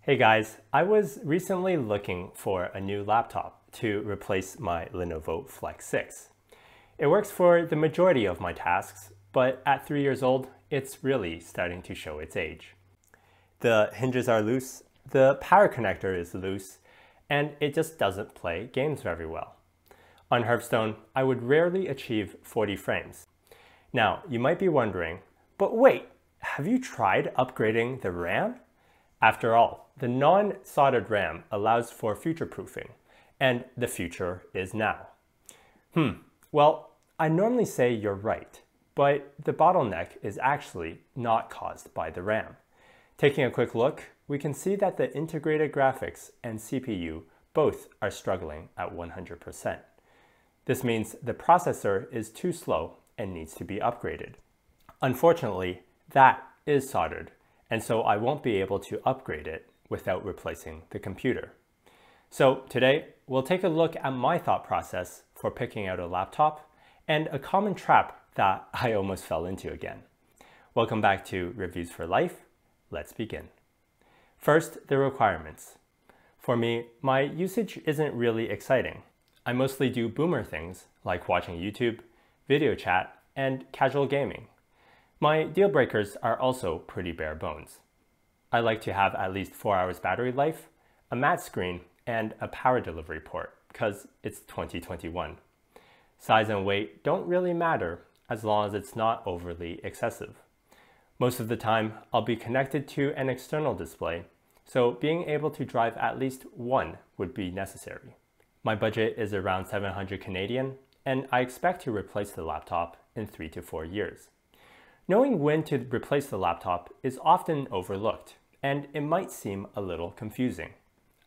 Hey guys, I was recently looking for a new laptop to replace my Lenovo Flex 6. It works for the majority of my tasks, but at 3 years old, it's really starting to show its age. The hinges are loose, the power connector is loose, and it just doesn't play games very well. On Hearthstone, I would rarely achieve 40 frames. Now, you might be wondering, but wait, have you tried upgrading the RAM? After all, the non-soldered RAM allows for future-proofing, and the future is now. Well, I normally say you're right, but the bottleneck is actually not caused by the RAM. Taking a quick look, we can see that the integrated graphics and CPU both are struggling at 100%. This means the processor is too slow and needs to be upgraded. Unfortunately, that is soldered, and so I won't be able to upgrade it without replacing the computer. So today, we'll take a look at my thought process for picking out a laptop and a common trap that I almost fell into again. Welcome back to Reviews for Life. Let's begin. First, the requirements. For me, my usage isn't really exciting. I mostly do boomer things like watching YouTube, video chat, and casual gaming. My deal breakers are also pretty bare bones. I like to have at least 4 hours battery life, a matte screen, and a power delivery port, because it's 2021. Size and weight don't really matter as long as it's not overly excessive. Most of the time, I'll be connected to an external display, so being able to drive at least one would be necessary. My budget is around 700 Canadian, and I expect to replace the laptop in 3 to 4 years. Knowing when to replace the laptop is often overlooked, and it might seem a little confusing.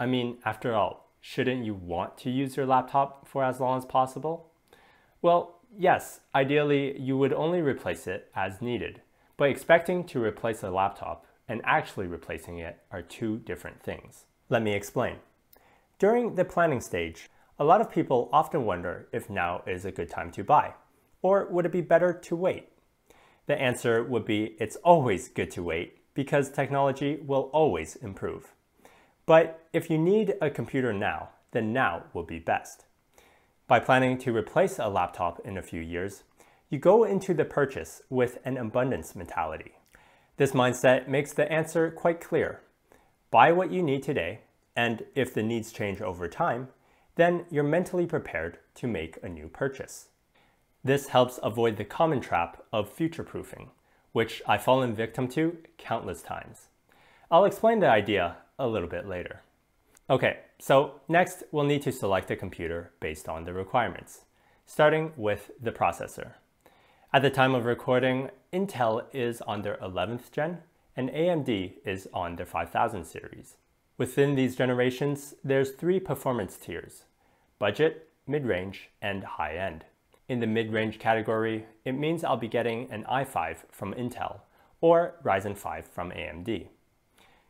I mean, after all, shouldn't you want to use your laptop for as long as possible? Well, yes, ideally you would only replace it as needed, but expecting to replace a laptop and actually replacing it are two different things. Let me explain. During the planning stage, a lot of people often wonder if now is a good time to buy, or would it be better to wait? The answer would be it's always good to wait because technology will always improve. But if you need a computer now, then now will be best. By planning to replace a laptop in a few years, you go into the purchase with an abundance mentality. This mindset makes the answer quite clear. Buy what you need today, and if the needs change over time, then you're mentally prepared to make a new purchase. This helps avoid the common trap of future-proofing, which I've fallen victim to countless times. I'll explain the idea a little bit later. Okay, so next we'll need to select a computer based on the requirements, starting with the processor. At the time of recording, Intel is on their 11th gen, and AMD is on their 5000 series. Within these generations, there's 3 performance tiers: budget, mid-range, and high-end. In the mid-range category, it means I'll be getting an i5 from Intel or Ryzen 5 from AMD.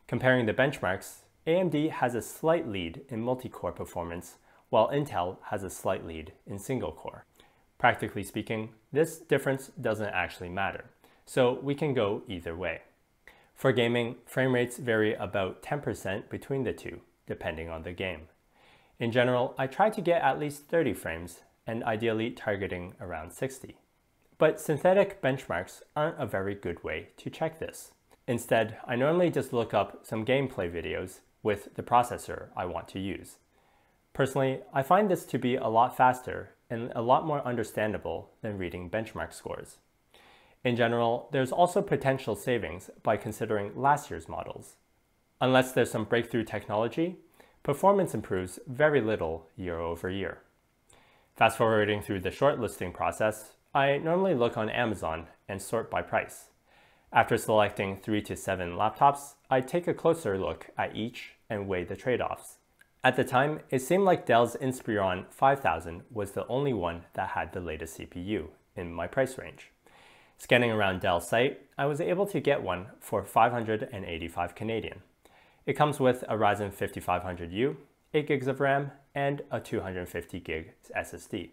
Comparing the benchmarks, AMD has a slight lead in multi-core performance, while Intel has a slight lead in single-core. Practically speaking, this difference doesn't actually matter, so we can go either way. For gaming, frame rates vary about 10% between the two, depending on the game. In general, I try to get at least 30 frames, and ideally targeting around 60. But synthetic benchmarks aren't a very good way to check this. Instead, I normally just look up some gameplay videos with the processor I want to use. Personally, I find this to be a lot faster and a lot more understandable than reading benchmark scores. In general, there's also potential savings by considering last year's models. Unless there's some breakthrough technology, performance improves very little year over year. Fast forwarding through the shortlisting process, I normally look on Amazon and sort by price. After selecting 3 to 7 laptops, I take a closer look at each and weigh the trade-offs. At the time, it seemed like Dell's Inspiron 5000 was the only one that had the latest CPU in my price range. Scanning around Dell's site, I was able to get one for 585 Canadian. It comes with a Ryzen 5500U, 8 gigs of RAM, and a 250 gig SSD.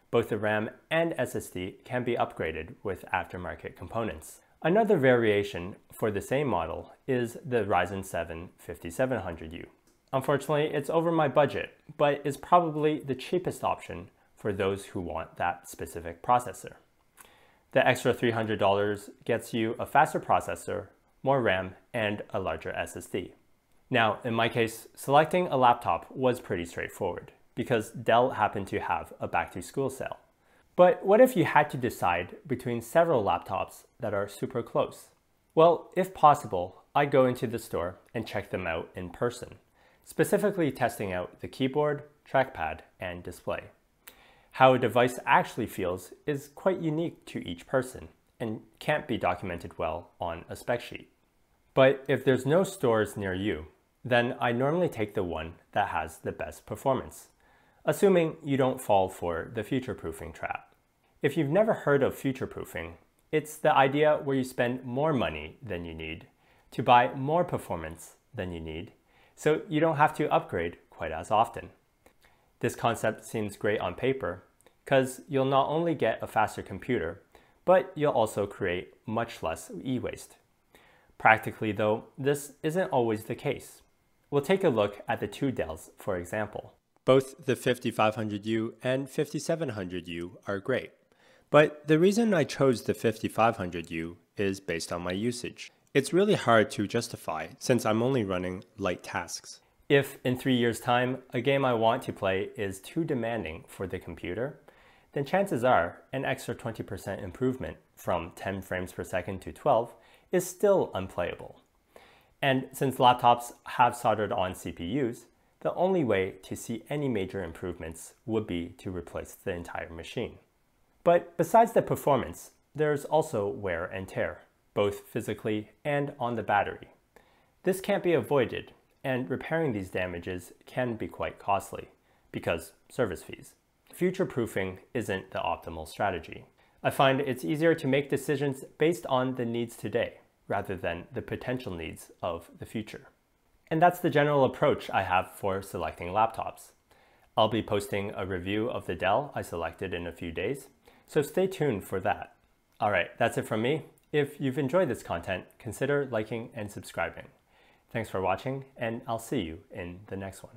Both the RAM and SSD can be upgraded with aftermarket components. Another variation for the same model is the Ryzen 7 5700U. Unfortunately, it's over my budget, but is probably the cheapest option for those who want that specific processor. The extra $300 gets you a faster processor, more RAM, and a larger SSD. Now, in my case, selecting a laptop was pretty straightforward because Dell happened to have a back-to-school sale. But what if you had to decide between several laptops that are super close? Well, if possible, I go into the store and check them out in person, specifically testing out the keyboard, trackpad, and display. How a device actually feels is quite unique to each person and can't be documented well on a spec sheet. But if there's no stores near you, then I normally take the one that has the best performance, assuming you don't fall for the future-proofing trap. If you've never heard of future-proofing, it's the idea where you spend more money than you need to buy more performance than you need, so you don't have to upgrade quite as often. This concept seems great on paper because you'll not only get a faster computer, but you'll also create much less e-waste. Practically though, this isn't always the case. We'll take a look at the two Dells, for example. Both the 5500U and 5700U are great, but the reason I chose the 5500U is based on my usage. It's really hard to justify since I'm only running light tasks. If in 3 years' time, a game I want to play is too demanding for the computer, then chances are an extra 20% improvement from 10 frames per second to 12 is still unplayable. And since laptops have soldered on CPUs, the only way to see any major improvements would be to replace the entire machine. But besides the performance, there's also wear and tear, both physically and on the battery. This can't be avoided, and repairing these damages can be quite costly, because service fees. Future-proofing isn't the optimal strategy. I find it's easier to make decisions based on the needs today, rather than the potential needs of the future. And that's the general approach I have for selecting laptops. I'll be posting a review of the Dell I selected in a few days, so stay tuned for that. Alright, that's it from me. If you've enjoyed this content, consider liking and subscribing. Thanks for watching, and I'll see you in the next one.